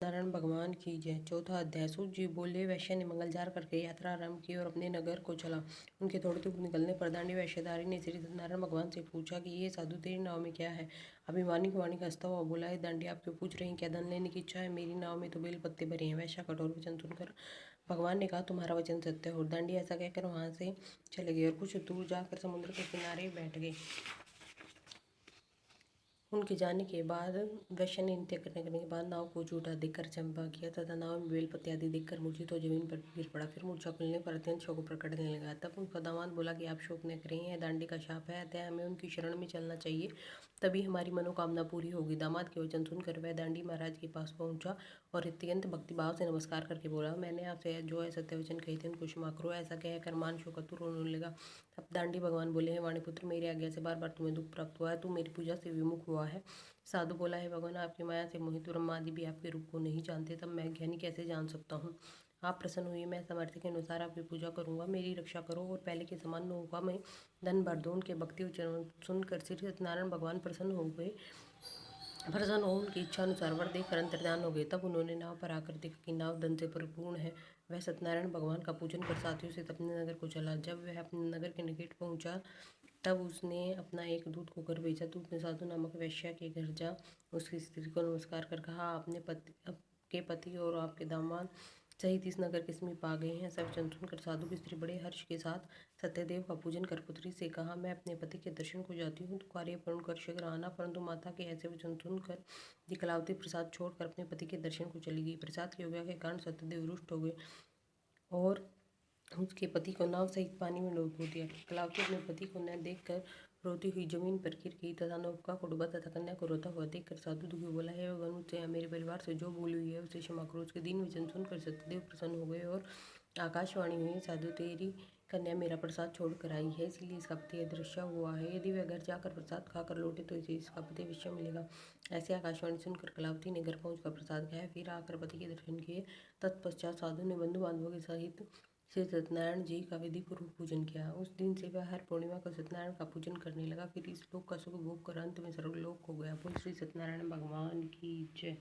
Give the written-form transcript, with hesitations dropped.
नारायण भगवान की जय। चौथा अध्याय। सूत जी बोले, वैश्य ने मंगलजार करके यात्रा आरंभ की और अपने नगर को चला। उनके थोड़ी दूर निकलने पर दांडी वैश्यधारी ने श्री सत्यनारायण भगवान से पूछा कि ये साधु तेरी नाव में क्या है। अभिमानी की वाणी का हंसता हुआ बोला, है दांडी, आप क्यों पूछ रही हैं, क्या धन लेने की इच्छा है? मेरी नाव में तो बेल पत्ते भरे हैं। वैश्य कठोर वचन सुनकर भगवान ने कहा, तुम्हारा वचन सत्य है। और दांडी ऐसा कहकर वहां से चले गए और कुछ दूर जाकर समुद्र के किनारे बैठ गए। उनके जाने के बाद वैश्य ने नृत्य करने के बाद नाव को झूठा देखकर चंपा किया तथा नाव में बेलपत्ते आदि देखकर मूर्छित तो जमीन पर गिर पड़ा। फिर मूर्छा खुलने पर अत्यंत शोक प्रकट करने लगा। तब उनका दामाद बोला कि आप शोक न करें, यह दांडी का शाप है, अतः हमें उनकी शरण में चलना चाहिए, तभी हमारी मनोकामना पूरी होगी। दामाद के वचन सुनकर वह दांडी महाराज के पास पहुंचा और अत्यंत भक्तिभाव से नमस्कार करके बोला, मैंने आपसे जो है सत्य वचन कहे थे उनको क्षमा करो। ऐसा कहकर मान शोकातुर रोने लगा। अब दांडी भगवान बोले, हैं वाणिपुत्र, मेरी आज्ञा से बार बार तुम्हें दुख प्राप्त हुआ है, तू मेरी पूजा से विमुख हुआ है। साधु बोला, है भगवान, आपकी माया से मोहित ब्रह्मा आदि भी आपके रूप को नहीं जानते, तब मैं ज्ञानी कैसे जान सकता हूँ। आप प्रसन्न हुई, मैं सामर्थ्य के अनुसार आपकी पूजा करूंगा, मेरी रक्षा करो और पहले के समान न होगा, मैं धन भर दूं। उनके भक्ति उच्चारण सुनकर श्री सत्यनारायण भगवान प्रसन्न हो उनकी इच्छा अनुसार वर देकर अंतर्धान हो गए। तब उन्होंने नाव पर आकर देखा कि नाव धन से परिपूर्ण है। वह सत्यनारायण भगवान का पूजन कर साथियों से अपने नगर को चला। जब वह अपने नगर के निकट पहुंचा तब उसने अपना एक दूत को घर भेजा। दूत ने साधु नामक वैश्य के घर जा उसकी स्त्री को नमस्कार कर कहा, आपके पति और आपके दामाद सहित इस नगर के समीप आ गए हैं। ऐसा वचन सुनकर साधु की स्त्री बड़े हर्ष के साथ सत्यदेव का पूजन कर पुत्री से कहा, मैं अपने पति के दर्शन को जाती हूँ, तो कार्य पूर्ण कर शीघ्र आना। परंतु माता के ऐसे वचन सुनकर दिखलावती प्रसाद छोड़कर अपने पति के दर्शन को चली गई। प्रसाद की योग्य के कारण सत्यदेव रुष्ट हो गए और उसके पति को नाव सहित पानी में डूबो दिया। कलावती अपने पति को न देखकर रोती हुई जमीन पर गिर गई तथा नौका को डूबा तथा कन्या को रोता हुआ देखकर साधु दुखी बोला, है भगवान, मुझसे मेरे परिवार से जो भूल हुई है उसे क्षमा करो। उसके दीन वचन सुनकर सत्यदेव प्रसन्न हो गए और आकाशवाणी हुई, साधु, तेरी कन्या मेरा प्रसाद छोड़ कर आई है, इसलिए इसका पति अदृश्य हुआ है। यदि वह घर जाकर प्रसाद खाकर लौटे तो इसे इसका पति अवश्य मिलेगा। ऐसे आकाशवाणी सुनकर कलावती ने घर पहुंचकर प्रसाद खाया, फिर आकर पति के दर्शन किए। तत्पश्चात साधु ने बंधु बांधवों के सहित श्री सत्यनारायण जी का विधि पूर्वक पूजन किया। उस दिन से वह हर पूर्णिमा को सत्यनारायण का पूजन करने लगा। फिर इस लोक का सुख भोग कर अंत में सर्वलोक हो गया। बोल श्री सत्यनारायण भगवान की जय।